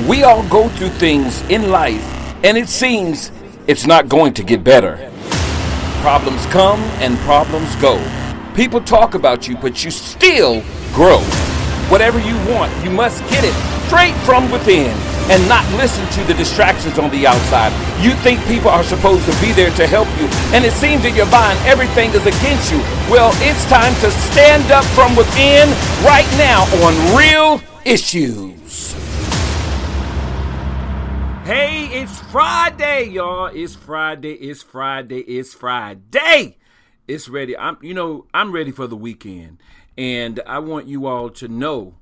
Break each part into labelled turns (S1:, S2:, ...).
S1: We all go through things in life, and it seems it's not going to get better. Problems come and problems go. People talk about you, but you still grow. Whatever you want, you must get it straight from within and not listen to the distractions on the outside. You think people are supposed to be there to help you, and it seems that your mind, everything is against you. Well, it's time to stand up from within right now on Real Issues. Hey, it's Friday, y'all. It's Friday. It's ready. I'm ready for the weekend. And I want you all to know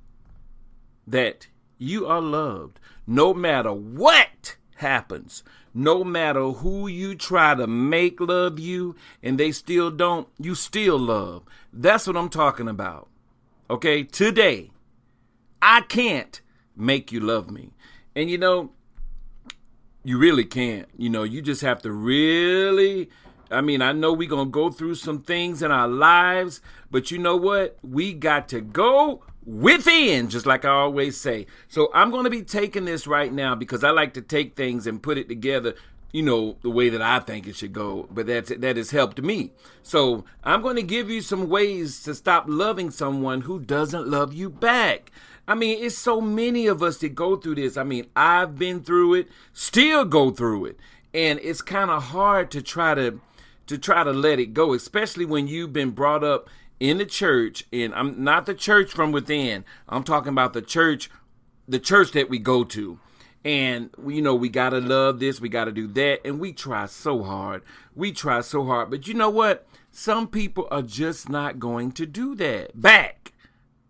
S1: that you are loved no matter what happens. No matter who you try to make love you and they still don't, you still love. That's what I'm talking about. Okay, today, I can't make you love me. And you really can't. You just have to really, I know we're going to go through some things in our lives, but you know what? We got to go within, just like I always say. So I'm going to be taking this right now because I like to take things and put it together, the way that I think it should go, but that has helped me. So I'm going to give you some ways to stop loving someone who doesn't love you back. It's so many of us that go through this. I've been through it, still go through it. And it's kind of hard to try to let it go, especially when you've been brought up in the church. And I'm not the church from within. I'm talking about the church that we go to. And we got to love this, we got to do that. And we try so hard. But you know what? Some people are just not going to do that back.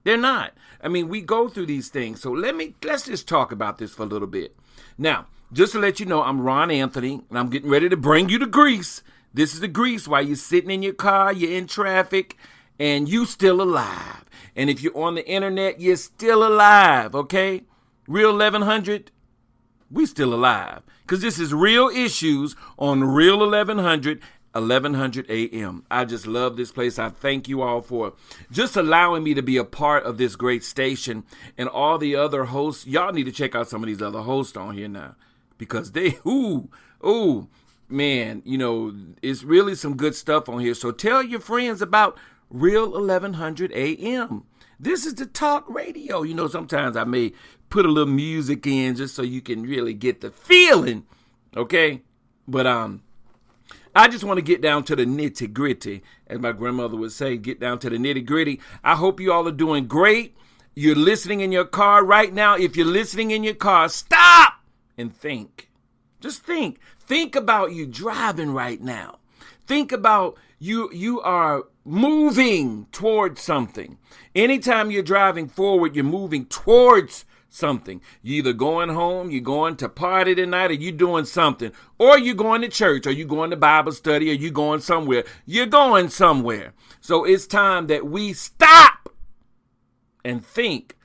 S1: They're not. We go through these things. So let's just talk about this for a little bit. Now, just to let you know, I'm Rahn Anthony, and I'm getting ready to bring you to Greece. This is the Greece while you're sitting in your car, you're in traffic, and you still alive. And if you're on the internet, you're still alive, okay? Real 1100, we still alive. Because this is Real Issues on Real 1100 a.m. I just love this place. I thank you all for just allowing me to be a part of this great station and all the other hosts. Y'all need to check out some of these other hosts on here now because they, man, it's really some good stuff on here. So tell your friends about Real 1100 a.m. This is the talk radio. Sometimes I may put a little music in just so you can really get the feeling, okay? But I just want to get down to the nitty gritty, as my grandmother would say, get down to the nitty gritty. I hope you all are doing great. You're listening in your car right now. If you're listening in your car, stop and think. Just think. Think about you driving right now. Think about you are moving towards something. Anytime you're driving forward, you're moving towards something. You're either going home, you're going to party tonight, or you're doing something. Or you're going to church, or you're going to Bible study, or you're going somewhere. You're going somewhere. So it's time that we stop and think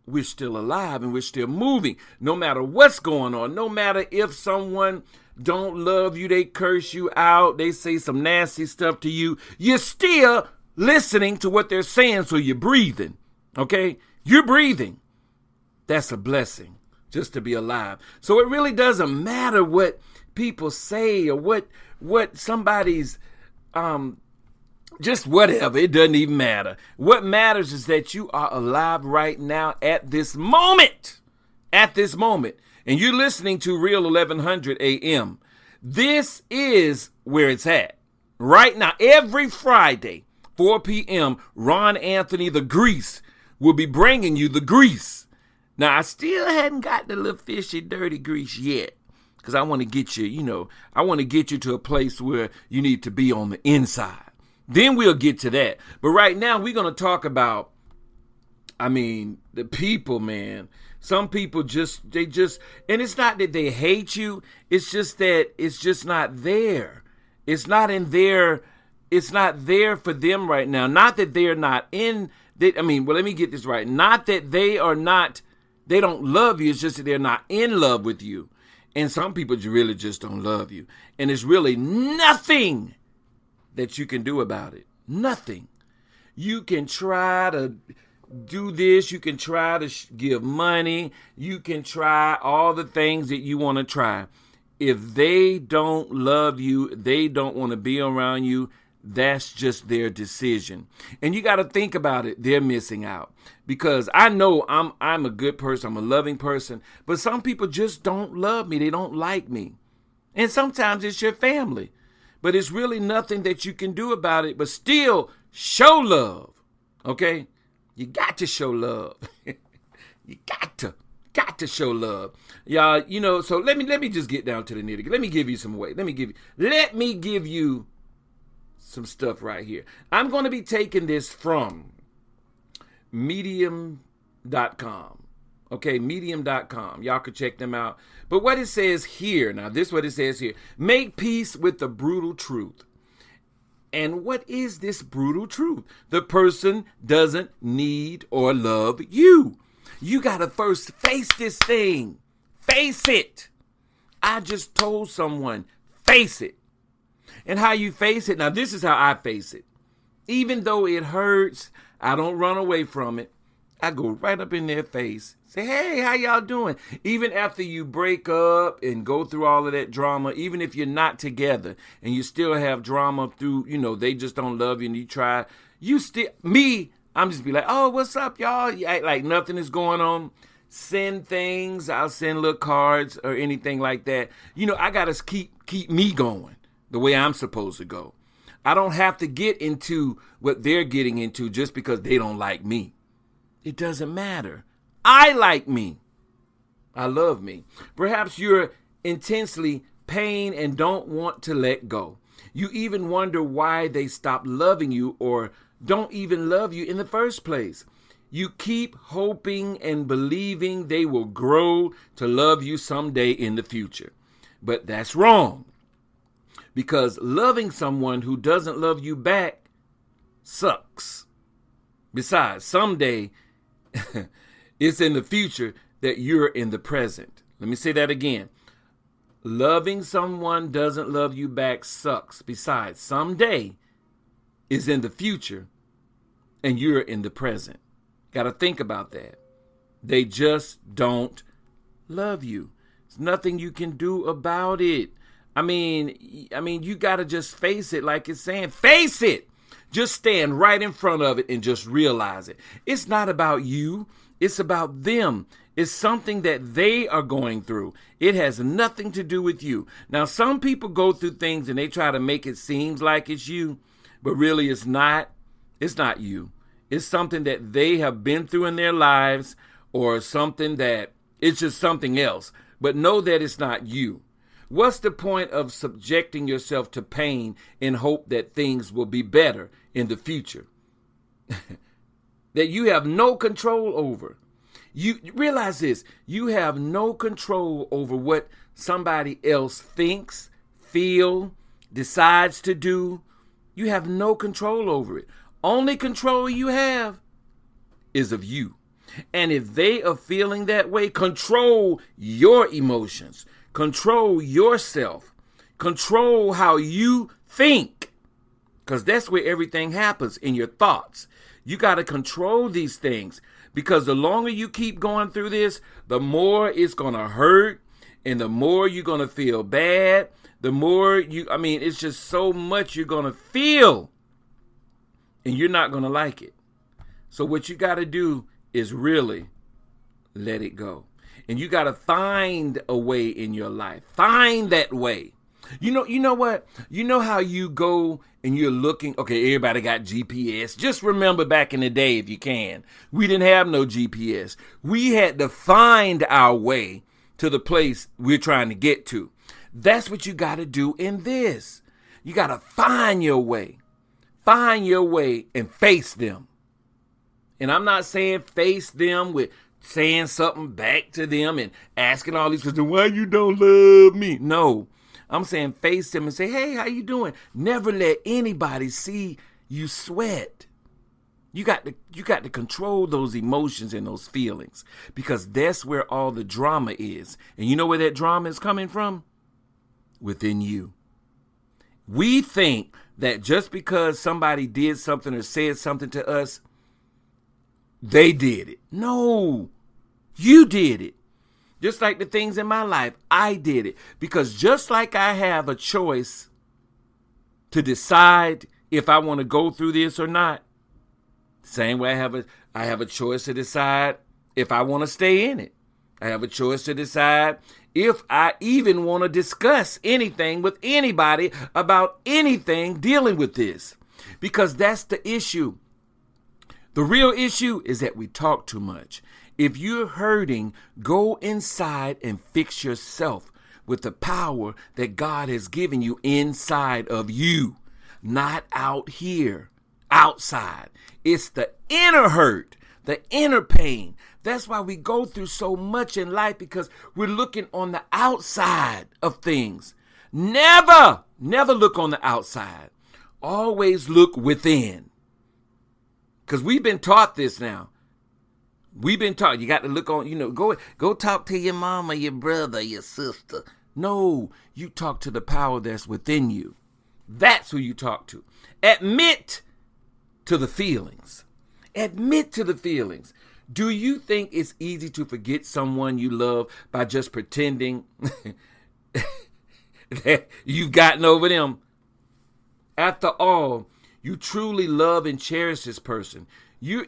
S1: we're still alive and we're still moving. No matter what's going on, no matter if someone don't love you, they curse you out, they say some nasty stuff to you, you're still listening to what they're saying, so you're breathing, okay? You're breathing. That's a blessing, just to be alive. So it really doesn't matter what people say or what somebody's, just whatever. It doesn't even matter. What matters is that you are alive right now at this moment. At this moment. And you're listening to Real 1100 a.m. This is where it's at. Right now, every Friday, 4 p.m., Rahn Anthony, the Grease, will be bringing you the Grease. Now, I still hadn't got the little fishy, dirty grease yet, because I want to get you, I want to get you to a place where you need to be on the inside. Then we'll get to that. But right now, we're going to talk about, the people, man. Some people and it's not that they hate you. It's just that it's just not there. It's not there for them right now. Not that they're not let me get this right. Not that they don't love you. It's just that they're not in love with you. And some people really just don't love you. And there's really nothing that you can do about it. Nothing. You can try to do this. You can try to give money. You can try all the things that you want to try. If they don't love you, they don't want to be around you, that's just their decision. And you got to think about it. They're missing out. Because I know I'm a good person. I'm a loving person. But some people just don't love me. They don't like me. And sometimes it's your family. But it's really nothing that you can do about it. But still show love. Okay? You got to show love. You got to show love. Y'all, so let me just get down to the nitty. Let me give you some way. Let me give you some stuff right here. I'm going to be taking this from medium.com. Okay, medium.com. Y'all can check them out. But what it says here, now this is what it says here. Make peace with the brutal truth. And what is this brutal truth? The person doesn't need or love you. You got to first face this thing. Face it. I just told someone, face it. And how you face it, now this is how I face it. Even though it hurts, I don't run away from it. I go right up in their face. Say, hey, how y'all doing? Even after you break up and go through all of that drama, even if you're not together and you still have drama through, they just don't love you and you try. I'm just be like, oh, what's up, y'all? You act like nothing is going on. Send things. I'll send little cards or anything like that. I got to keep me going the way I'm supposed to go. I don't have to get into what they're getting into just because they don't like me. It doesn't matter. I like me. I love me. Perhaps you're intensely pained and don't want to let go. You even wonder why they stopped loving you or don't even love you in the first place. You keep hoping and believing they will grow to love you someday in the future. But that's wrong. Because loving someone who doesn't love you back sucks. Besides, someday it's in the future that you're in the present. Let me say that again. Loving someone doesn't love you back sucks. Besides, someday is in the future and you're in the present. Got to think about that. They just don't love you. There's nothing you can do about it. I mean, you got to just face it like it's saying. Face it. Just stand right in front of it and just realize it. It's not about you. It's about them. It's something that they are going through. It has nothing to do with you. Now, some people go through things and they try to make it seem like it's you, but really it's not. It's not you. It's something that they have been through in their lives or something that it's just something else. But know that it's not you. What's the point of subjecting yourself to pain in hope that things will be better in the future that you have no control over? You realize this. You have no control over what somebody else thinks, feel, decides to do. You have no control over it. Only control you have is of you. And if they are feeling that way, control your emotions. Control yourself. Control how you think. Because that's where everything happens, in your thoughts. You got to control these things. Because the longer you keep going through this, the more it's going to hurt. And the more you're going to feel bad. The more it's just so much you're going to feel. And you're not going to like it. So what you got to do is really let it go. And you got to find a way in your life. Find that way. You know what? You know how you go and you're looking. Okay, everybody got GPS. Just remember back in the day, if you can, we didn't have no GPS. We had to find our way to the place we're trying to get to. That's what you got to do in this. You got to find your way. Find your way and face them. And I'm not saying face them with saying something back to them and asking all these questions. Why you don't love me? No, I'm saying face them and say, hey, how you doing? Never let anybody see you sweat. You got to control those emotions and those feelings, because that's where all the drama is. And you know where that drama is coming from? Within you. We think that just because somebody did something or said something to us, they did it. No, you did it. Just like the things in my life, I did it. Because just like I have a choice to decide if I want to go through this or not, same way I have a choice to decide if I want to stay in it. I have a choice to decide if I even want to discuss anything with anybody about anything dealing with this. Because that's the issue. The real issue is that we talk too much. If you're hurting, go inside and fix yourself with the power that God has given you inside of you, not out here, outside. It's the inner hurt, the inner pain. That's why we go through so much in life, because we're looking on the outside of things. Never look on the outside. Always look within. Because we've been taught this now. We've been taught you got to look on, go talk to your mama, your brother, your sister. No, you talk to the power that's within you. That's who you talk to. Admit to the feelings. Admit to the feelings. Do you think it's easy to forget someone you love by just pretending that you've gotten over them? After all, you truly love and cherish this person. You're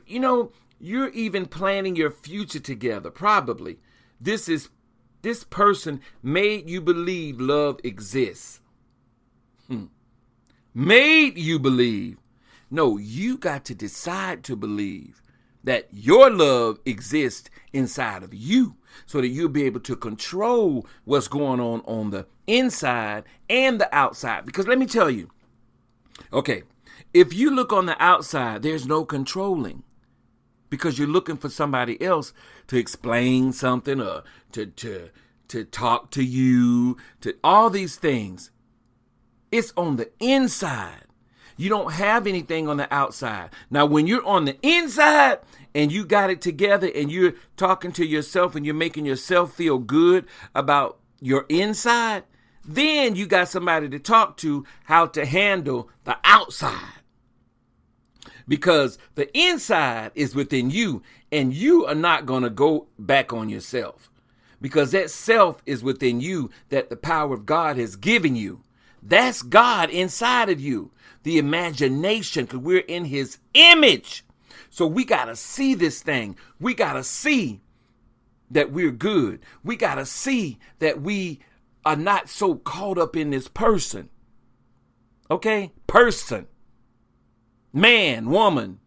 S1: even planning your future together. Probably. This person made you believe love exists. Made you believe. No, you got to decide to believe that your love exists inside of you, so that you'll be able to control what's going on the inside and the outside. Because let me tell you, okay, if you look on the outside, there's no controlling, because you're looking for somebody else to explain something or to talk to you, to all these things. It's on the inside. You don't have anything on the outside. Now, when you're on the inside and you got it together and you're talking to yourself and you're making yourself feel good about your inside, then you got somebody to talk to how to handle the outside. Because the inside is within you, and you are not going to go back on yourself, because that self is within you that the power of God has given you. That's God inside of you. The imagination, because we're in his image. So we got to see this thing. We got to see that we're good. We got to see that we are not so caught up in this person. Okay? Person. Man, woman.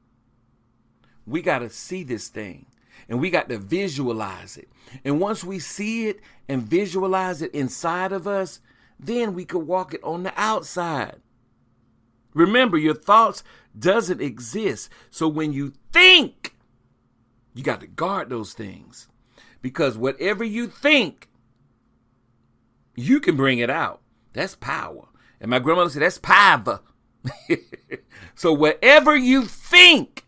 S1: We got to see this thing. And we got to visualize it. And once we see it and visualize it inside of us, then we could walk it on the outside. Remember, your thoughts doesn't exist. So when you think, you got to guard those things. Because whatever you think, you can bring it out. That's power. And my grandmother said, that's power. So whatever you think,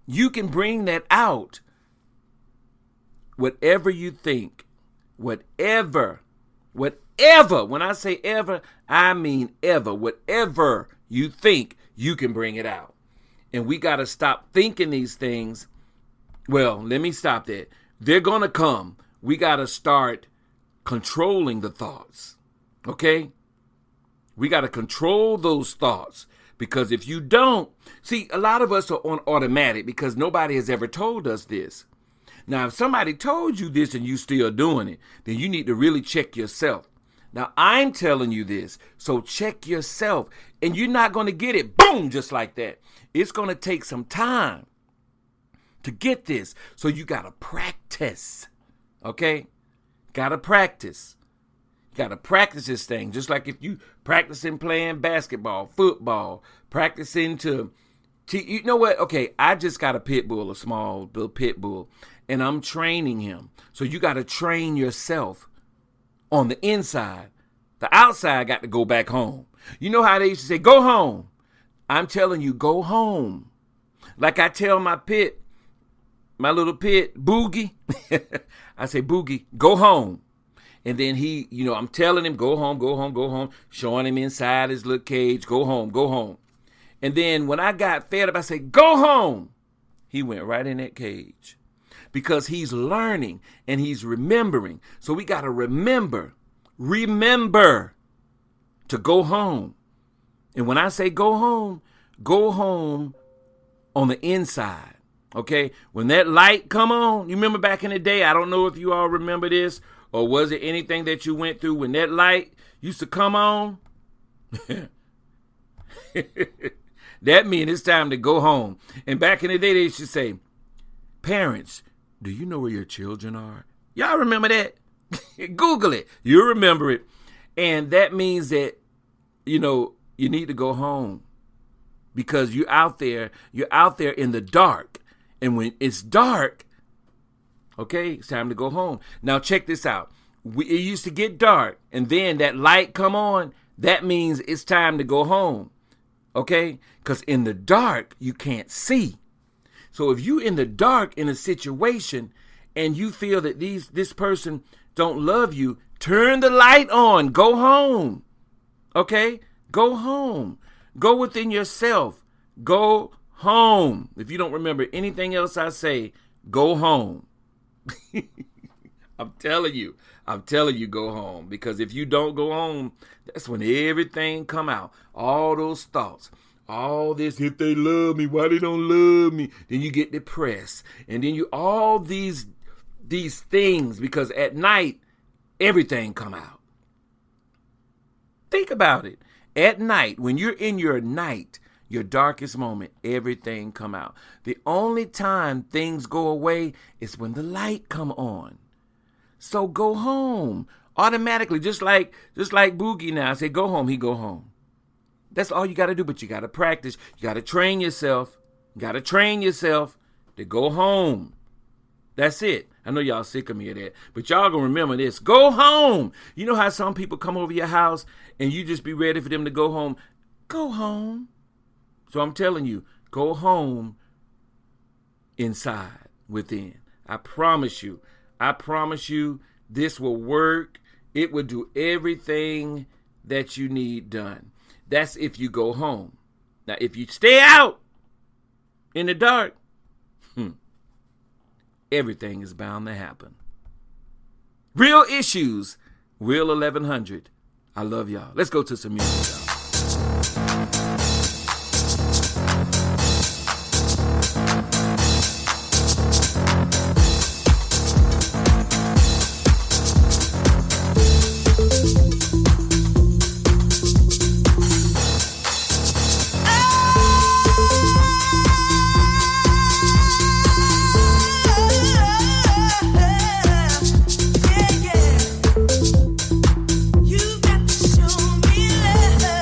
S1: you can bring that out. Whatever you think, whatever, when I say ever, I mean ever. Whatever you think, you can bring it out. And we got to stop thinking these things. Well, let me stop that. They're going to come. We got to start controlling the thoughts. Okay? We got to control those thoughts. Because if you don't, see, a lot of us are on automatic because nobody has ever told us this. Now, if somebody told you this and you still doing it, then you need to really check yourself. Now, I'm telling you this, so check yourself. And you're not going to get it, boom, just like that. It's going to take some time to get this. So you got to practice, okay? Got to practice. You got to practice this thing. Just like if you practicing playing basketball, football, practicing you know what? Okay, I just got a pit bull, a small little pit bull, and I'm training him. So you got to train yourself on the inside. The outside got to go back home. You know how they used to say, go home. I'm telling you, go home. Like I tell my little pit, Boogie. I say, Boogie, go home. And then he, I'm telling him, go home, go home, go home. Showing him inside his little cage, go home, go home. And then when I got fed up, I said, go home. He went right in that cage because he's learning and he's remembering. So we got to remember to go home. And when I say go home on the inside. Okay, when that light come on, you remember back in the day, I don't know if you all remember this, or was it anything that you went through when that light used to come on? That means it's time to go home. And back in the day, they used to say, parents, do you know where your children are? Y'all remember that? Google it. You'll remember it. And that means that, you need to go home because you're out there in the dark. And when it's dark, okay, it's time to go home. Now check this out. It used to get dark, and then that light come on. That means it's time to go home, okay? Because in the dark, you can't see. So if you in the dark in a situation and you feel that this person don't love you, turn the light on. Go home, okay? Go home. Go within yourself. Go home. If you don't remember anything else I say, go home. I'm telling you, go home. Because if you don't go home, that's when everything come out. All those thoughts, all this, if they love me, why they don't love me? Then you get depressed. And then all these things, because at night, everything come out. Think about it. At night, when you're in your night, your darkest moment, everything come out. The only time things go away is when the light come on. So go home automatically, just like Boogie now. I say go home, he go home. That's all you got to do, but you got to practice. You got to train yourself. To go home. That's it. I know y'all sick of me of that, but y'all gonna remember this. Go home. You know how some people come over your house and you just be ready for them to go home? Go home. So I'm telling you, go home inside, within. I promise you, this will work. It will do everything that you need done. That's if you go home. Now, if you stay out in the dark, everything is bound to happen. Real Issues, Will 1100. I love y'all. Let's go to some music, y'all.
S2: You've got to show me love.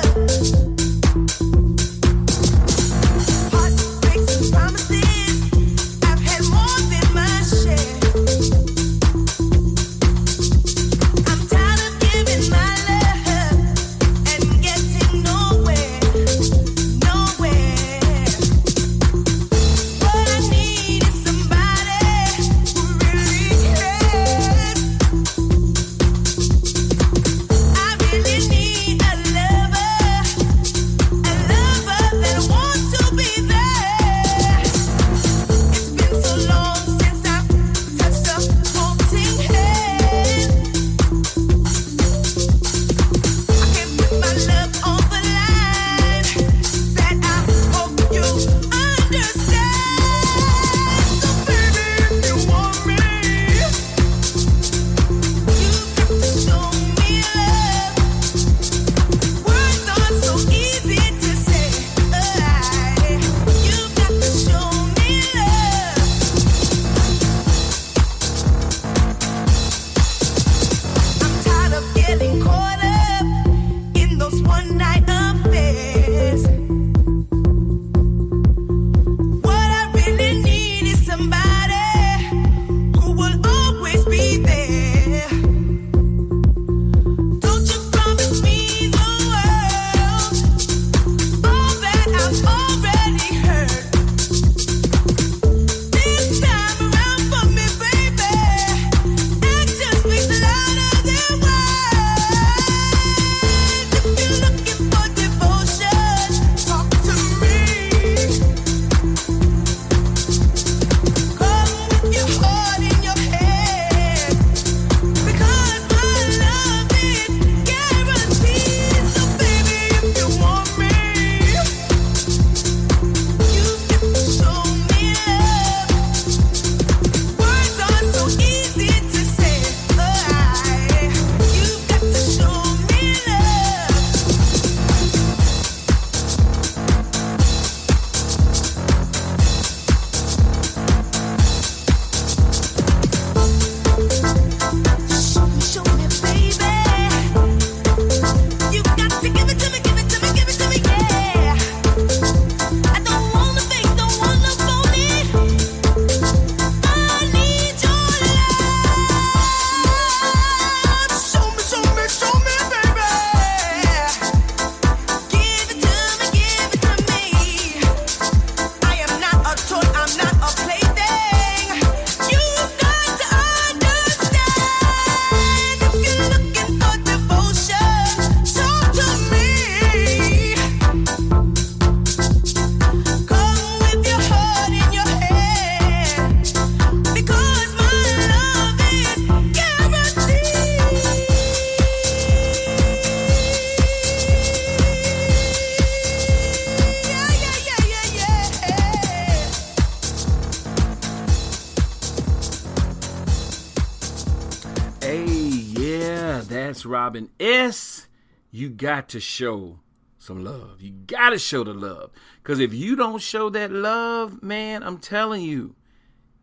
S1: That's Robin S. You got to show some love. You got to show the love. Because if you don't show that love, man, I'm telling you,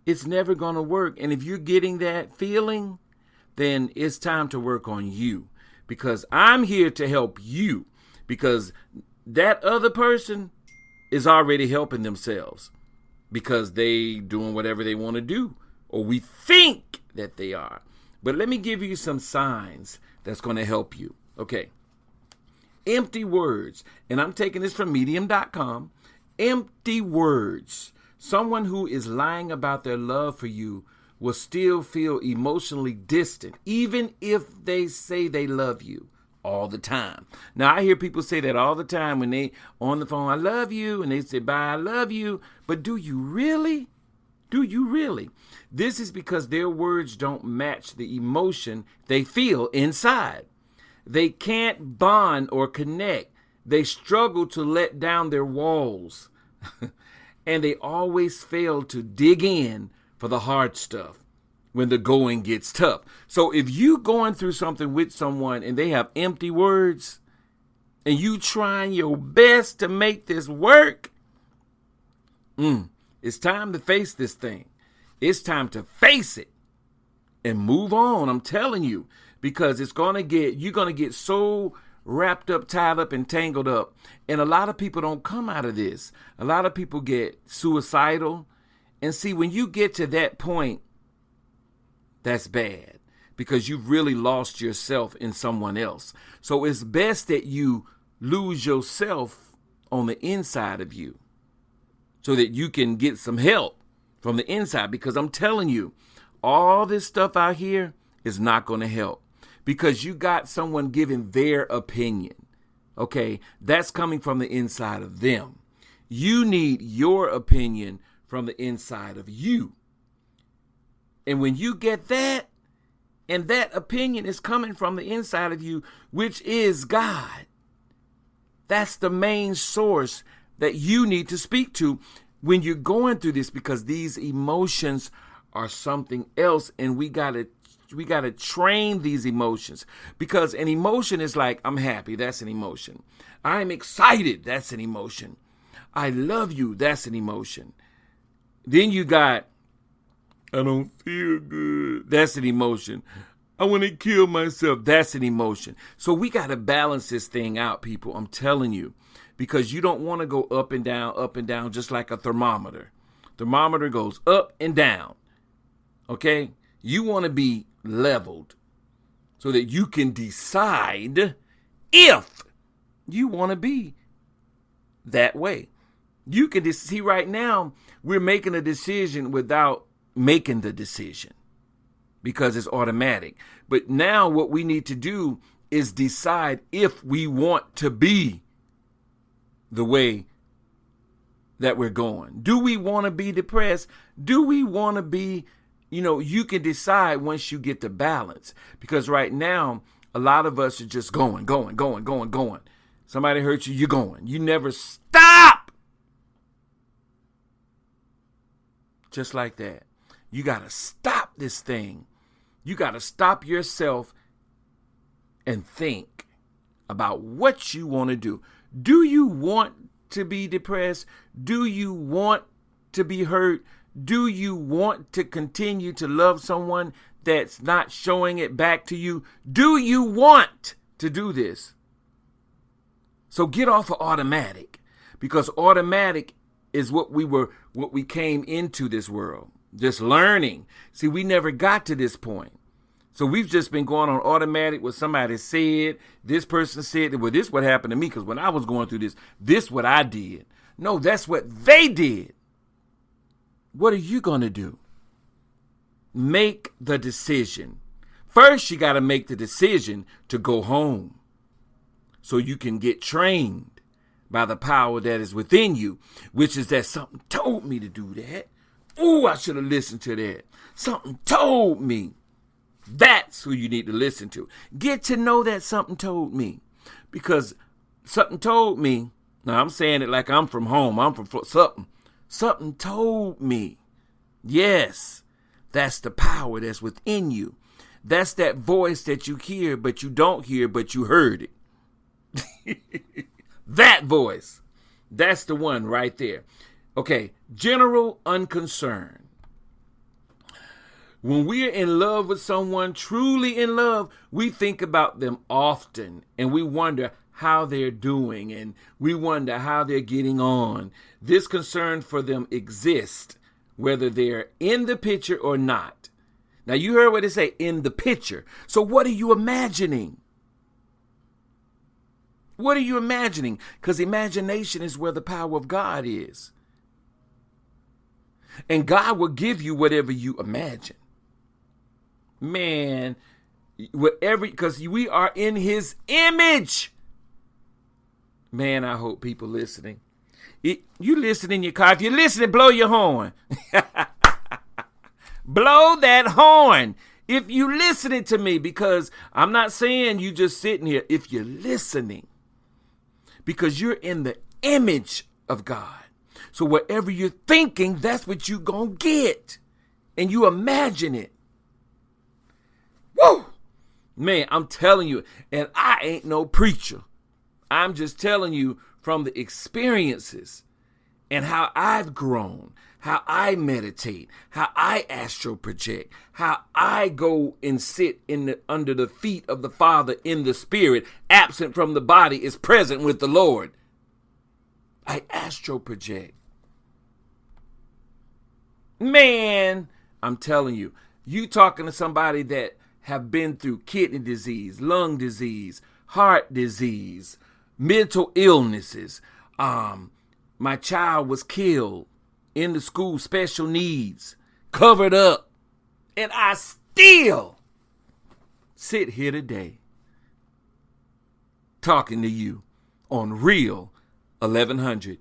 S1: it's never going to work. And if you're getting that feeling, then it's time to work on you. Because I'm here to help you. Because that other person is already helping themselves. Because they doing whatever they want to do. Or we think that they are. But let me give you some signs that's going to help you. Okay. Empty words. And I'm taking this from medium.com. Empty words. Someone who is lying about their love for you will still feel emotionally distant, even if they say they love you all the time. Now, I hear people say that all the time when they on the phone, I love you, and they say, bye, I love you. But do you really? Do you really? This is because their words don't match the emotion they feel inside. They can't bond or connect. They struggle to let down their walls. And they always fail to dig in for the hard stuff when the going gets tough. So if you going through something with someone and they have empty words and you trying your best to make this work, it's time to face this thing. It's time to face it and move on. I'm telling you, because you're going to get so wrapped up, tied up, and tangled up. And a lot of people don't come out of this. A lot of people get suicidal. And see, when you get to that point, that's bad because you've really lost yourself in someone else. So it's best that you lose yourself on the inside of you so that you can get some help from the inside. Because I'm telling you, all this stuff out here is not going to help. Because you got someone giving their opinion, okay? That's coming from the inside of them. You need your opinion from the inside of you. And when you get that, and that opinion is coming from the inside of you, which is God, that's the main source that you need to speak to when you're going through this, because these emotions are something else, and we got to train these emotions, because an emotion is like, I'm happy. That's an emotion. I'm excited. That's an emotion. I love you. That's an emotion. Then you got, I don't feel good. That's an emotion. I want to kill myself. That's an emotion. So we got to balance this thing out, people. I'm telling you, because you don't want to go up and down, just like a thermometer. Thermometer goes up and down. Okay? You want to be leveled so that you can decide if you want to be that way. You can see right now we're making a decision without making the decision because it's automatic. But now what we need to do is decide if we want to be the way that we're going. Do we want to be depressed? Do we want to be, you can decide once you get the balance. Because right now, a lot of us are just going. Somebody hurts you, you're going. You never stop. Just like that. You got to stop this thing. You got to stop yourself and think about what you want to do. Do you want to be depressed? Do you want to be hurt? Do you want to continue to love someone that's not showing it back to you? Do you want to do this? So get off of automatic, because automatic is what we came into this world, just learning. See, we never got to this point. So we've just been going on automatic. What somebody said, this person said, well, this is what happened to me, because when I was going through this what I did. No, that's what they did. What are you going to do? Make the decision. First, you got to make the decision to go home so you can get trained by the power that is within you, which is that something told me to do that. Oh, I should have listened to that. Something told me. That's who you need to listen to. Get to know that something told me. Because something told me, now I'm saying it like I'm from home. I'm from something. Something told me. Yes, that's the power that's within you. That's that voice that you hear, but you don't hear, but you heard it. That voice. That's the one right there. Okay, general unconcern. When we're in love with someone, truly in love, we think about them often and we wonder how they're doing and we wonder how they're getting on. This concern for them exists, whether they're in the picture or not. Now, you heard what they say, in the picture. So what are you imagining? What are you imagining? Because imagination is where the power of God is. And God will give you whatever you imagine. Man, whatever, because we are in his image. Man, I hope people listening. You listen in your car. If you're listening, blow your horn. Blow that horn. If you're listening to me, because I'm not saying you just sitting here. If you're listening, because you're in the image of God. So whatever you're thinking, that's what you're going to get. And you imagine it. Woo! Man, I'm telling you, and I ain't no preacher. I'm just telling you from the experiences and how I've grown, how I meditate, how I astral project, how I go and sit under the feet of the Father in the Spirit, absent from the body, is present with the Lord. I astral project. Man, I'm telling you, you talking to somebody that have been through kidney disease, lung disease, heart disease, mental illnesses. My child was killed in the school, special needs, covered up. And I still sit here today talking to you on Real 1100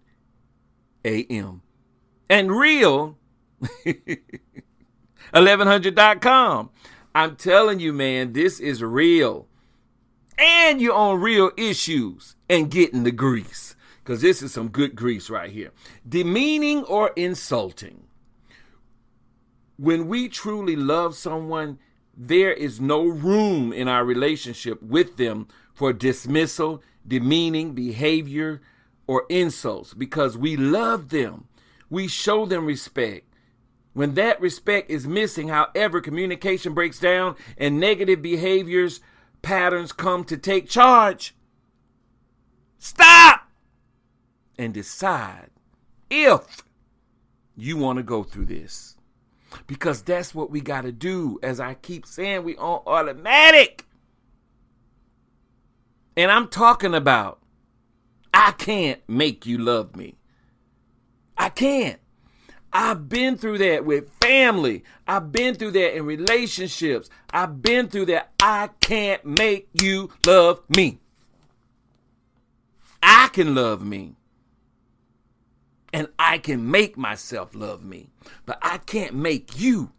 S1: AM and Real 1100.com. I'm telling you, man, this is real. And you're on real issues and getting the grease. Because this is some good grease right here. Demeaning or insulting. When we truly love someone, there is no room in our relationship with them for dismissal, demeaning behavior, or insults. Because we love them. We show them respect. When that respect is missing, however, communication breaks down and negative behaviors, patterns come to take charge. Stop and decide if you want to go through this. Because that's what we got to do. As I keep saying, we on automatic. And I'm talking about, I can't make you love me. I can't. I've been through that with family. I've been through that in relationships. I've been through that. I can't make you love me. I can love me. And I can make myself love me. But I can't make you,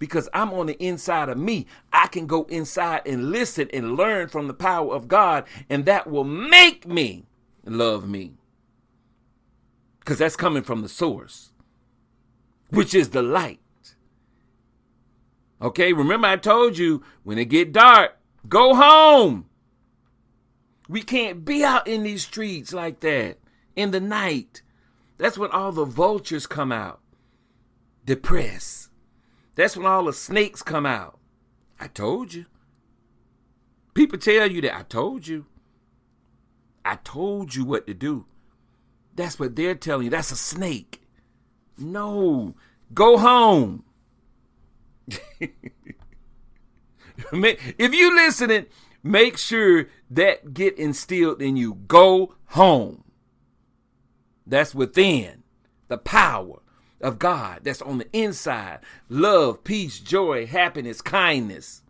S1: because I'm on the inside of me. I can go inside and listen and learn from the power of God, and that will make me love me. Because that's coming from the source, which is the light. Okay, remember I told you, when it get dark, go home. We can't be out in these streets like that in the night. That's when all the vultures come out, depressed. That's when all the snakes come out. I told you. People tell you that. I told you. I told you what to do. That's what they're telling you. That's a snake. No, go home. If you listening, make sure that get instilled in you. Go home. That's within the power of God. That's on the inside. Love, peace, joy, happiness, kindness,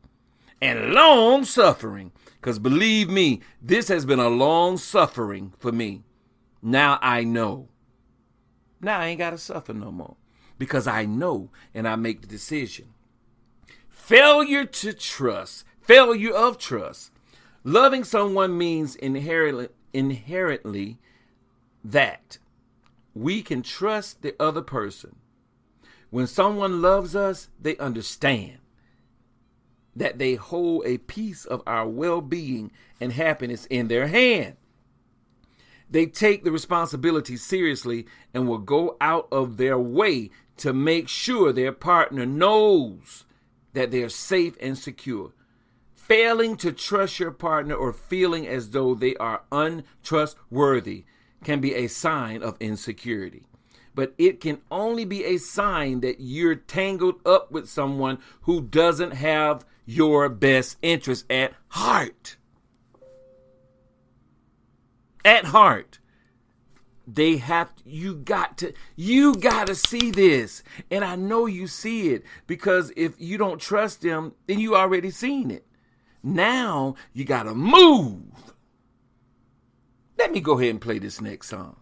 S1: and long suffering. Because believe me, this has been a long suffering for me. Now I know. Now I ain't got to suffer no more. Because I know and I make the decision. Failure of trust. Loving someone means inherently that we can trust the other person. When someone loves us, they understand. that they hold a piece of our well-being and happiness in their hand. They take the responsibility seriously and will go out of their way to make sure their partner knows that they are safe and secure. Failing to trust your partner or feeling as though they are untrustworthy can be a sign of insecurity. But it can only be a sign that you're tangled up with someone who doesn't have your best interest at heart. At heart. You got to see this. And I know you see it, because if you don't trust them, then you already seen it. Now you got to move. Let me go ahead and play this next song.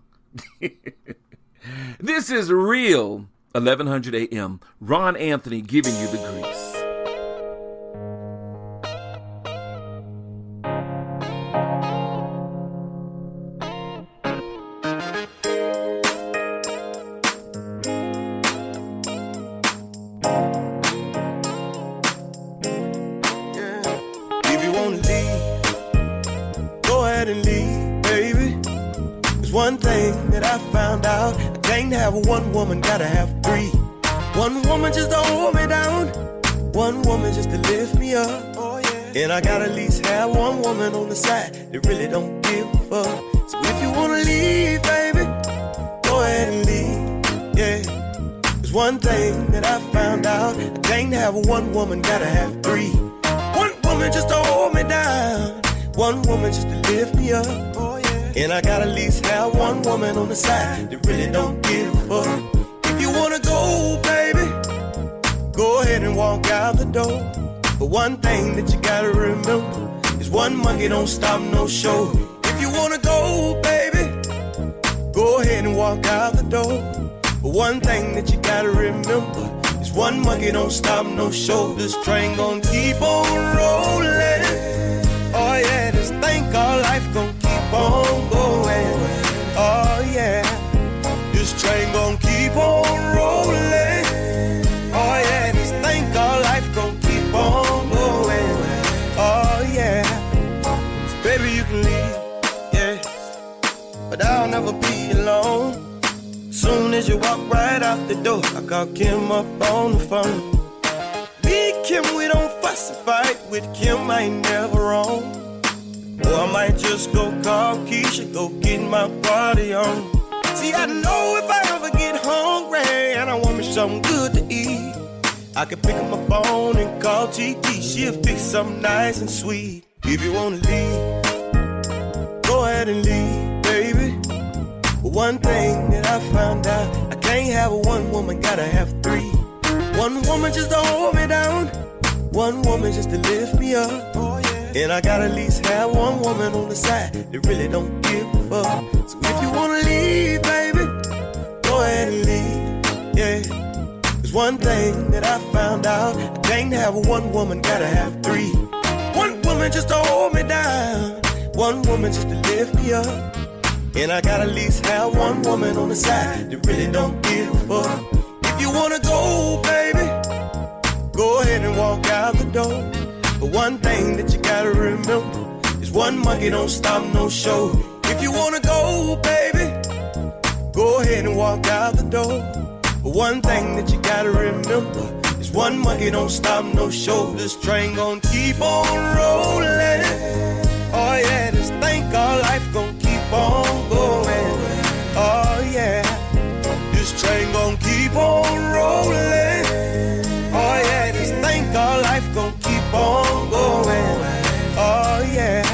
S1: This is Real, 1100 AM. Rahn Anthony giving you the grease.
S2: If you wanna leave, go ahead and leave, baby. There's one thing that I found out. I can't have one woman, gotta have three. One woman just to hold me down, one woman just to lift me up. Oh, yeah. And I gotta at least have one woman on the side that really don't give a fuck. So if you wanna leave, baby, go ahead and leave, yeah. There's one thing that I found out. I can't have one woman, gotta have three. One woman just to hold me down, one woman just to lift me up. Oh, yeah. And I gotta at least have one woman on the side that really don't give a fuck. If you wanna go, baby, go ahead and walk out the door. But one thing that you gotta remember is one monkey don't stop no show. If you wanna go, baby, go ahead and walk out the door. But one thing that you gotta remember is one monkey don't stop no show. This train gon' keep on rolling. Oh yeah, this thing called life gon' keep on going. Oh yeah, this train gon' keep on rolling. Oh yeah, this thing called life gon' keep on going. Oh yeah, so baby you can leave, yeah, but I'll never be alone. Soon as you walk right out the door, I call Kim up on the phone. Me and Kim, we don't fuss and fight. With Kim, I ain't never wrong. Or I might just go call Keisha, go get my party on. See, I know if I ever get hungry and I want me something good to eat, I can pick up my phone and call TT. She'll fix something nice and sweet. If you wanna leave, go ahead and leave, baby. But one thing that I found out, I can't have one woman, gotta have three. One woman just to hold me down, one woman just to lift me up. Oh, yeah. And I gotta at least have one woman on the side that really don't give a fuck. So if you wanna leave, baby, go ahead and leave, yeah. There's one thing that I found out, I can't have one woman, gotta have three. One woman just to hold me down, one woman just to lift me up. And I gotta at least have one woman on the side that really don't give a fuck. If you wanna go, baby, go ahead and walk out the door. But one thing that you gotta remember is one monkey don't stop no show. If you wanna go, baby, go ahead and walk out the door. But one thing that you gotta remember is one monkey don't stop no show. This train gon' keep on rolling. Oh yeah, this thing called life gon' keep on going. Oh yeah, this train gon' keep on rolling. Oh yeah, this thing called life gon' keep on going. Oh yeah.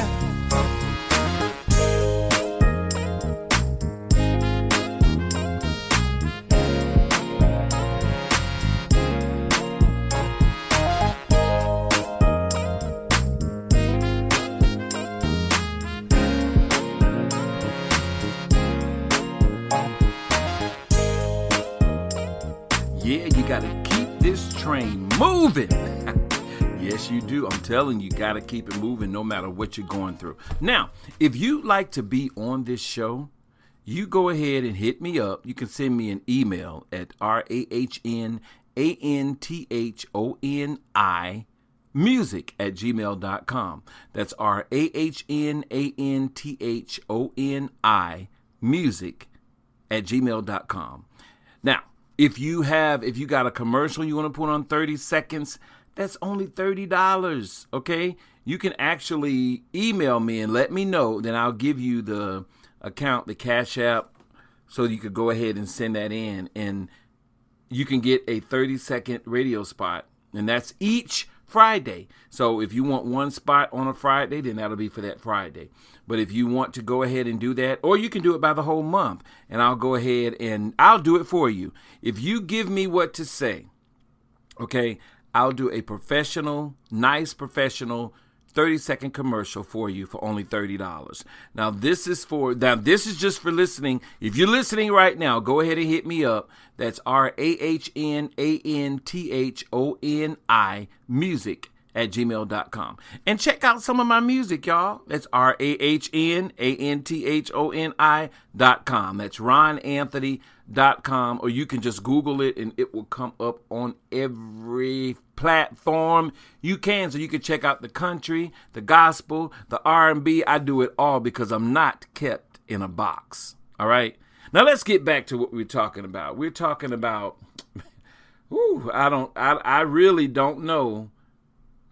S1: Yeah, you got to keep this train moving. Yes, you do. I'm telling you, got to keep it moving no matter what you're going through. Now, if you'd like to be on this show, you go ahead and hit me up. You can send me an email at RahnAnthoni music@gmail.com. That's RAHNANTHONI music@gmail.com. Now, if you got a commercial you want to put on 30 seconds, that's only $30. Okay. You can actually email me and let me know. Then I'll give you the account, the Cash App, so you could go ahead and send that in, and you can get a 30-second radio spot, and that's each Friday. So if you want one spot on a Friday, then that'll be for that Friday. But if you want to go ahead and do that, or you can do it by the whole month, and I'll go ahead and I'll do it for you. If you give me what to say, okay, I'll do a nice professional 30-second commercial for you for only $30. Now this is just for listening. If you're listening right now, go ahead and hit me up. That's RAHNANTHONI music@gmail.com. And check out some of my music, y'all. That's RAHNANTHONI.com. That's RahnAnthony.com, or you can just Google it and it will come up on every platform you can. So you can check out the country, the gospel, the R&B. I do it all because I'm not kept in a box. All right. Now let's get back to what we're talking about. We're talking about, I really don't know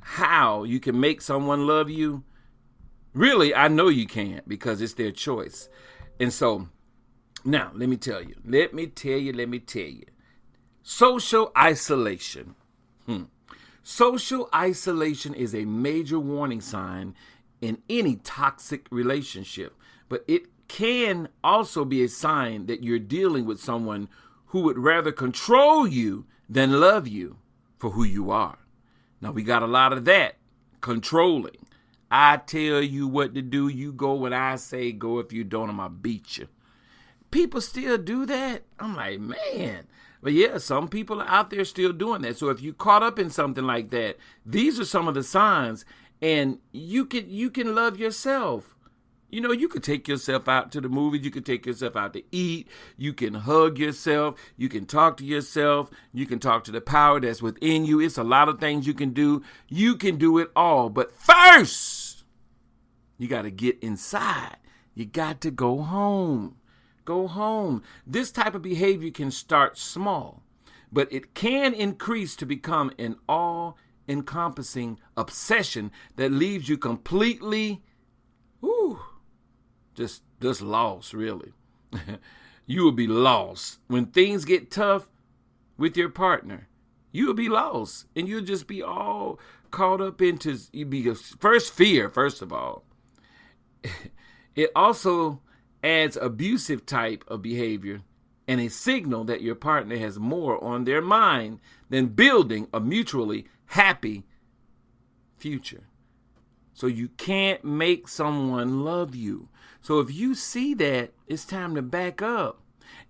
S1: how you can make someone love you. Really, I know you can't, because it's their choice. And so now let me tell you. Social isolation. Social isolation is a major warning sign in any toxic relationship, but it can also be a sign that you're dealing with someone who would rather control you than love you for who you are. Now, we got a lot of that, controlling. I tell you what to do, you go when I say go. If you don't, I'm going to beat you. People still do that. I'm like, man. But yeah, some people are out there still doing that. So if you caught up in something like that, these are some of the signs, and you can love yourself. You know, you could take yourself out to the movies. You could take yourself out to eat. You can hug yourself. You can talk to yourself. You can talk to the power that's within you. It's a lot of things you can do. You can do it all. But first, you got to get inside. You got to go home. Go home. This type of behavior can start small, but it can increase to become an all-encompassing obsession that leaves you completely, just lost, really. You will be lost. When things get tough with your partner, you will be lost, and you'll just be all caught up into, first fear, first of all. It also adds abusive type of behavior and a signal that your partner has more on their mind than building a mutually happy future. So you can't make someone love you. So if you see that, it's time to back up.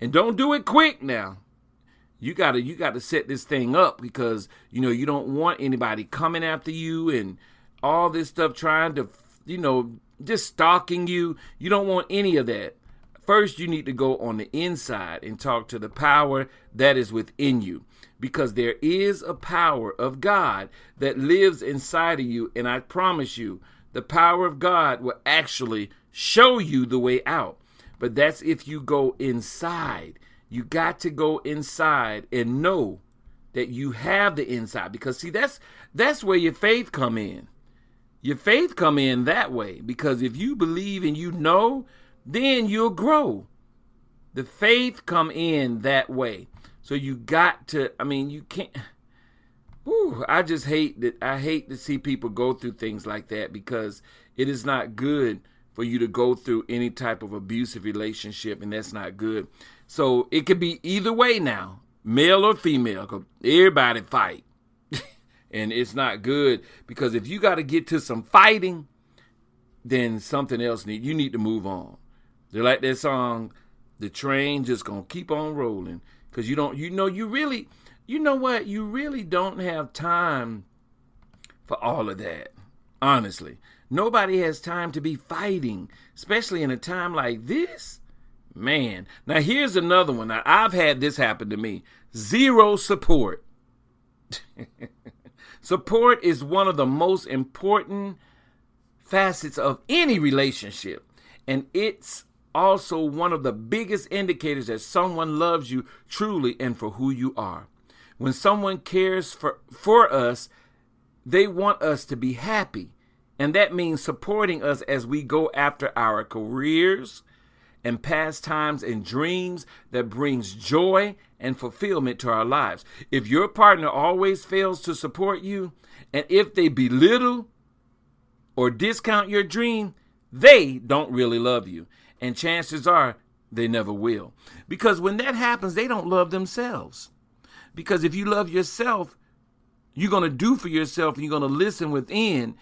S1: And don't do it quick now. You gotta set this thing up, because you don't want anybody coming after you and all this stuff, trying to just stalking you. You don't want any of that. First, you need to go on the inside and talk to the power that is within you, because there is a power of God that lives inside of you. And I promise you, the power of God will actually show you the way out. But that's if you go inside. You got to go inside and know that you have the inside, because see, that's where your faith come in. Your faith come in that way, because if you believe and then you'll grow. The faith come in that way. So you got to, you can't. I just hate that. I hate to see people go through things like that, because it is not good for you to go through any type of abusive relationship, and that's not good. So it could be either way now, male or female, 'cause everybody fight. And it's not good, because if you got to get to some fighting, then something else you need to move on. They're like that song, the train just gonna keep on rolling, because you really don't have time for all of that. Honestly, nobody has time to be fighting, especially in a time like this. Man, now here's another one. Now, I've had this happen to me. Zero support. Support is one of the most important facets of any relationship, and it's also one of the biggest indicators that someone loves you truly and for who you are. When someone cares for us, they want us to be happy, and that means supporting us as we go after our careers and pastimes and dreams that brings joy and fulfillment to our lives. If your partner always fails to support you, and if they belittle or discount your dream, they don't really love you. And chances are they never will. Because when that happens, they don't love themselves. Because if you love yourself, you're going to do for yourself, and you're going to listen within.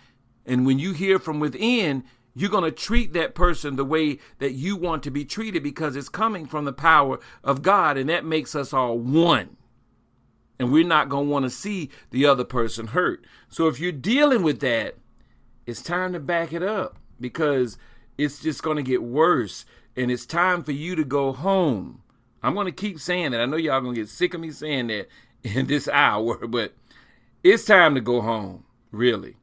S1: And when you hear from within, you're going to treat that person the way that you want to be treated, because it's coming from the power of God, and that makes us all one. And we're not going to want to see the other person hurt. So if you're dealing with that, it's time to back it up, because it's just going to get worse, and it's time for you to go home. I'm going to keep saying that. I know y'all going to get sick of me saying that in this hour, but it's time to go home, really.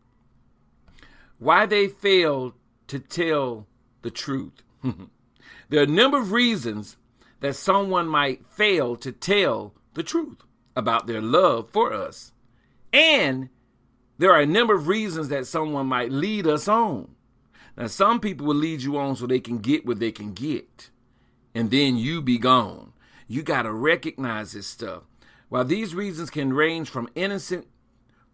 S1: Why they failed to tell the truth. There are a number of reasons that someone might fail to tell the truth about their love for us. And there are a number of reasons that someone might lead us on. Now, some people will lead you on so they can get what they can get, and then you be gone. You got to recognize this stuff. While these reasons can range from innocent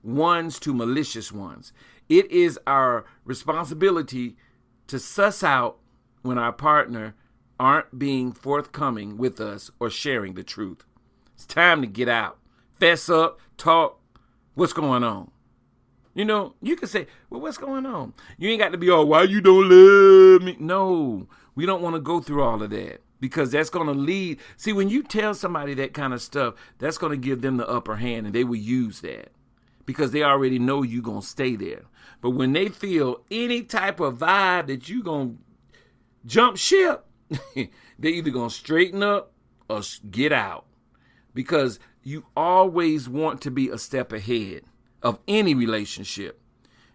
S1: ones to malicious ones, it is our responsibility to suss out when our partner aren't being forthcoming with us or sharing the truth. It's time to get out. Fess up, talk. What's going on? You know, you can say, well, what's going on? You ain't got to be, oh, why you don't love me? No, we don't want to go through all of that, because that's going to lead. See, when you tell somebody that kind of stuff, that's going to give them the upper hand, and they will use that because they already know you're going to stay there. But when they feel any type of vibe that you're going to jump ship, they're either going to straighten up or get out, because you always want to be a step ahead of any relationship.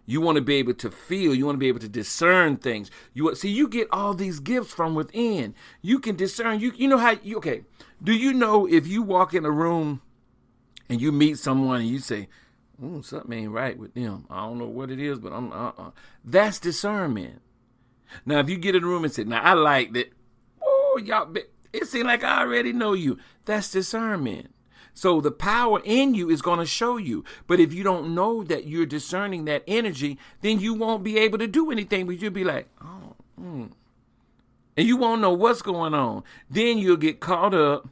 S1: You want to be able to feel, you want to be able to discern things. You get all these gifts from within. You can discern, you know how, okay, do you know if you walk in a room and you meet someone and you say, something ain't right with them. I don't know what it is, but that's discernment. Now, if you get in a room and say, now I like that, y'all, it seems like I already know you. That's discernment. So the power in you is going to show you. But if you don't know that you're discerning that energy, then you won't be able to do anything. But you'll be like, and you won't know what's going on. Then you'll get caught up,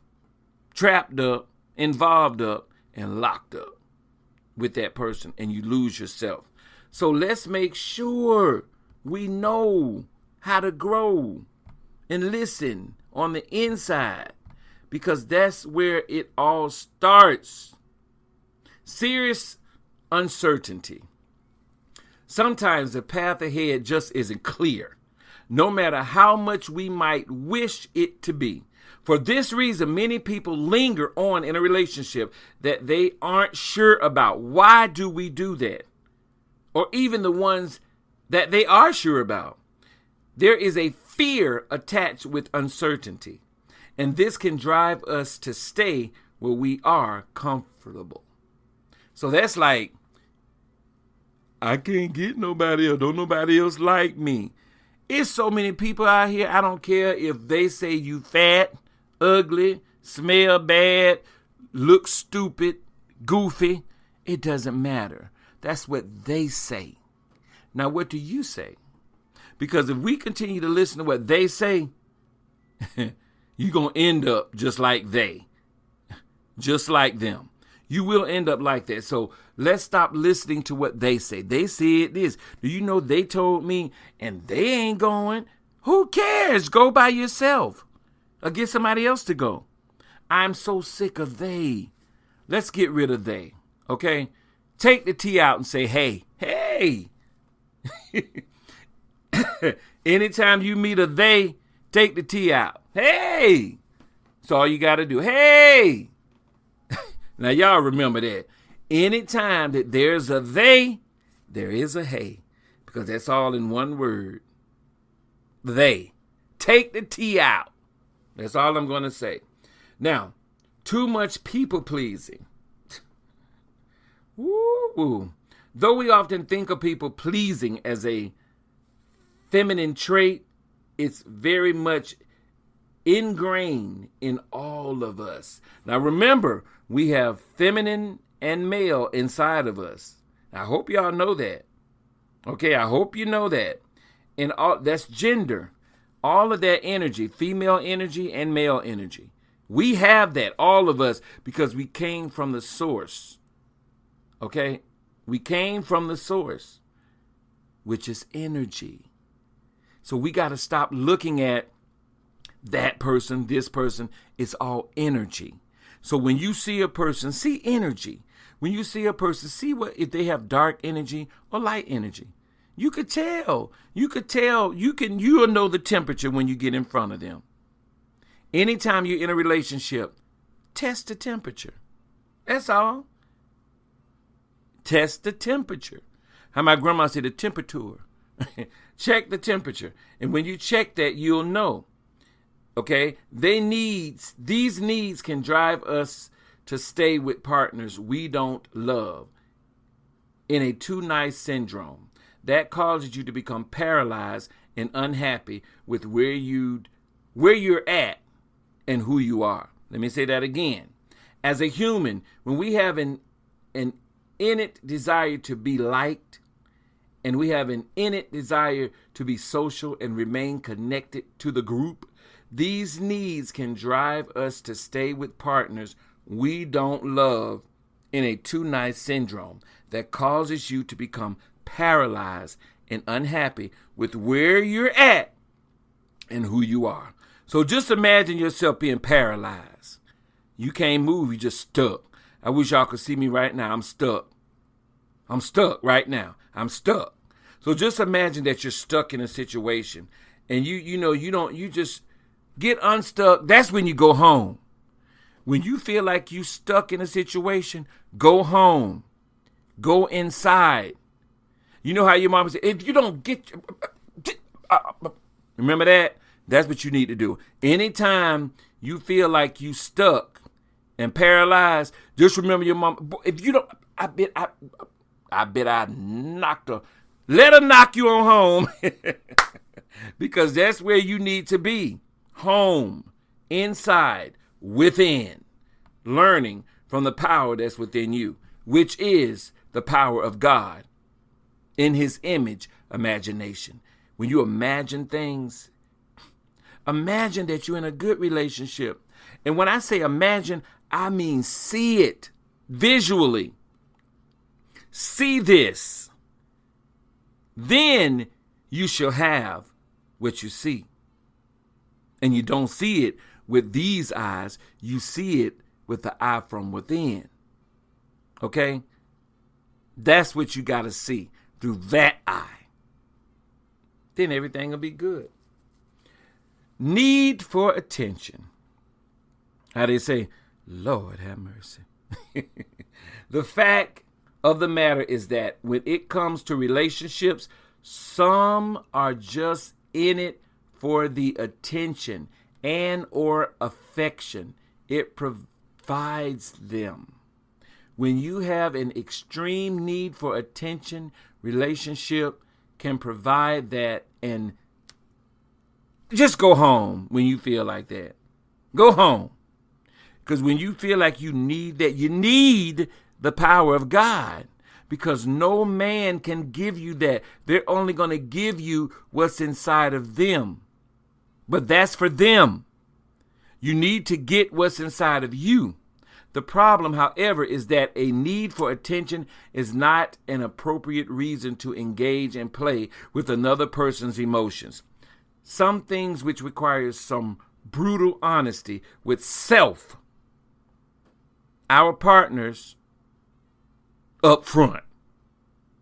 S1: trapped up, involved up, and locked up with that person, and you lose yourself. So let's make sure we know how to grow and listen on the inside, because that's where it all starts. Serious uncertainty. Sometimes the path ahead just isn't clear, no matter how much we might wish it to be. For this reason, many people linger on in a relationship that they aren't sure about. Why do we do that? Or even the ones that they are sure about. There is a fear attached with uncertainty, and this can drive us to stay where we are comfortable. So that's like, I can't get nobody else. Don't nobody else like me. It's so many people out here. I don't care if they say you fat, ugly, smell bad, look stupid, goofy. It doesn't matter. That's what they say. Now, what do you say? Because if we continue to listen to what they say, you're going to end up just like they, just like them. You will end up like that. So let's stop listening to what they say. They said this. Do you know they told me and they ain't going? Who cares? Go by yourself or get somebody else to go. I'm so sick of they. Let's get rid of they. Okay? Take the T out and say, hey. Anytime you meet a they, take the T out. Hey. That's all you got to do. Hey. Now, y'all remember that. Anytime that there's a they, there is a hey, because that's all in one word. They. Take the T out. That's all I'm going to say. Now, too much people pleasing. Woo. Though we often think of people pleasing as a feminine trait, it's very much ingrained in all of us. Now remember, we have feminine and male inside of us. I hope y'all know that. Okay, I hope you know that. And all that's gender. All of that energy, female energy and male energy. We have that, all of us, because we came from the source. Okay? We came from the source, which is energy. So we got to stop looking at that person, this person. It's all energy. So when you see a person, see energy. When you see a person, see what if they have dark energy or light energy. You could tell. You'll know the temperature when you get in front of them. Anytime you're in a relationship, test the temperature. That's all. Test the temperature. How my grandma said, the temperature. Check the temperature. And when you check that, you'll know. Okay? These needs can drive us to stay with partners we don't love in a too nice syndrome. That causes you to become paralyzed and unhappy with where you're at and who you are. Let me say that again. As a human, when we have an innate desire to be liked, and we have an innate desire to be social and remain connected to the group, these needs can drive us to stay with partners we don't love in a too nice syndrome that causes you to become paralyzed and unhappy with where you're at and who you are. So just imagine yourself being paralyzed. You can't move, you're just stuck. I wish y'all could see me right now. I'm stuck. I'm stuck right now. I'm stuck. So just imagine that you're stuck in a situation and you just get unstuck. That's when you go home. When you feel like you stuck in a situation, go home. Go inside. You know how your mama said, if you don't get, remember that? That's what you need to do. Anytime you feel like you stuck and paralyzed, just remember your mama. If you don't, I bet I knocked her. Let her knock you on home because that's where you need to be. Home, inside, within, learning from the power that's within you, which is the power of God in his image, imagination. When you imagine things, imagine that you're in a good relationship. And when I say imagine, I mean see it visually. See this. Then you shall have what you see. And you don't see it with these eyes. You see it with the eye from within. Okay? That's what you got to see through that eye. Then everything will be good. Need for attention. How they say, Lord have mercy. The fact of the matter is that when it comes to relationships, some are just in it for the attention and or affection it provides them. When you have an extreme need for attention, relationship can provide that, and just go home when you feel like that. Go home. Because when you feel like you need that, you need the power of God, because no man can give you that. They're only going to give you what's inside of them. But that's for them. You need to get what's inside of you. The problem, however, is that a need for attention is not an appropriate reason to engage and play with another person's emotions. Some things which require some brutal honesty with self, our partners, up front.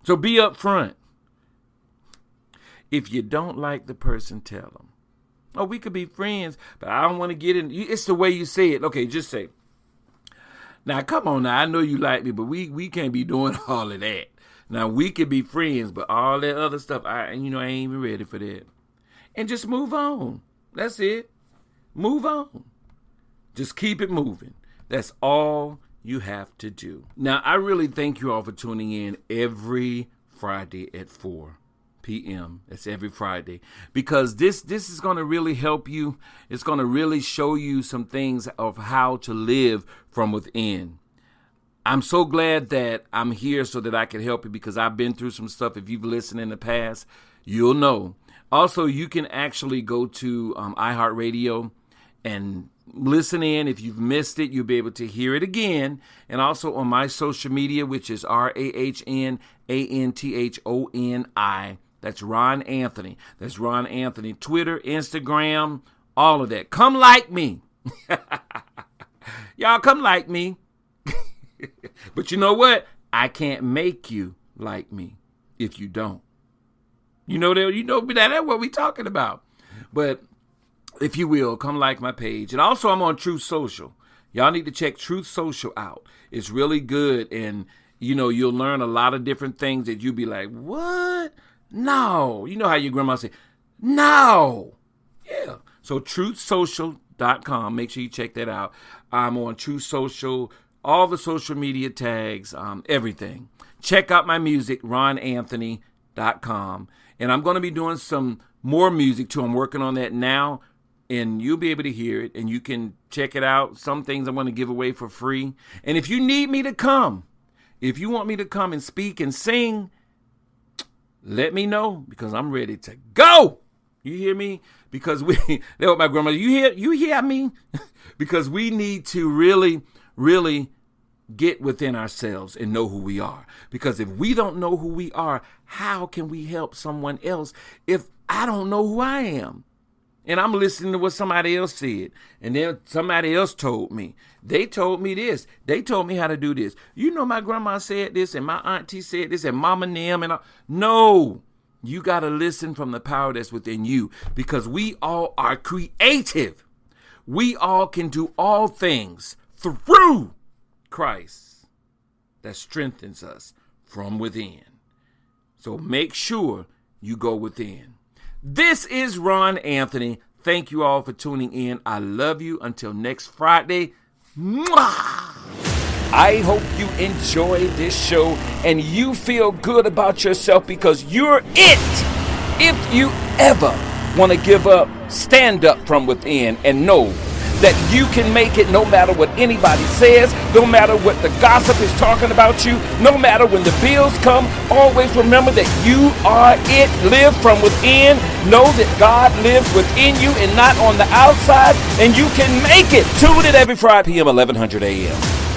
S1: So be up front. If you don't like the person, tell them. Oh, we could be friends, but I don't want to get in. It's the way you say it. Okay, just say, Now, come on now. I know you like me, but we can't be doing all of that. Now, we could be friends, but all that other stuff, I ain't even ready for that. And just move on. That's it. Move on. Just keep it moving. That's all you have to do. Now, I really thank you all for tuning in every Friday at 4 p.m. That's every Friday. Because this is going to really help you. It's going to really show you some things of how to live from within. I'm so glad that I'm here so that I can help you, because I've been through some stuff. If you've listened in the past, you'll know. Also, you can actually go to iHeartRadio and listen in. If you've missed it, you'll be able to hear it again. And also on my social media, which is RAHN ANTHONI. That's Rahn Anthony. That's Rahn Anthony. Twitter, Instagram, all of that. Come like me. Y'all come like me. But you know what? I can't make you like me if you don't. You know that's what we're talking about. But if you will, come like my page. And also I'm on Truth Social. Y'all need to check Truth Social out. It's really good. And, you'll learn a lot of different things that you'll be like, what? No. You know how your grandma say, no. Yeah. So truthsocial.com. Make sure you check that out. I'm on Truth Social, all the social media tags, everything. Check out my music, RahnAnthony.com. And I'm going to be doing some more music too. I'm working on that now. And you'll be able to hear it. And you can check it out. Some things I'm going to give away for free. And if you need me to come, if you want me to come and speak and sing, let me know, because I'm ready to go. You hear me? Because that's what my grandma, you hear me? Because we need to really, really get within ourselves and know who we are. Because if we don't know who we are, how can we help someone else if I don't know who I am? And I'm listening to what somebody else said. And then somebody else told me. They told me this. They told me how to do this. My grandma said this, and my auntie said this, and Mama Nim, and all. No. You got to listen from the power that's within you, because we all are creative. We all can do all things through Christ that strengthens us from within. So make sure you go within. This is Rahn Anthony. Thank you all for tuning in. I love you. Until next Friday. Mwah! I hope you enjoy this show and you feel good about yourself, because you're it. If you ever want to give up, stand up from within and know that you can make it no matter what anybody says, no matter what the gossip is talking about you, no matter when the bills come. Always remember that you are it. Live from within. Know that God lives within you and not on the outside, and you can make it. Tune in every Friday p.m. 1100 a.m.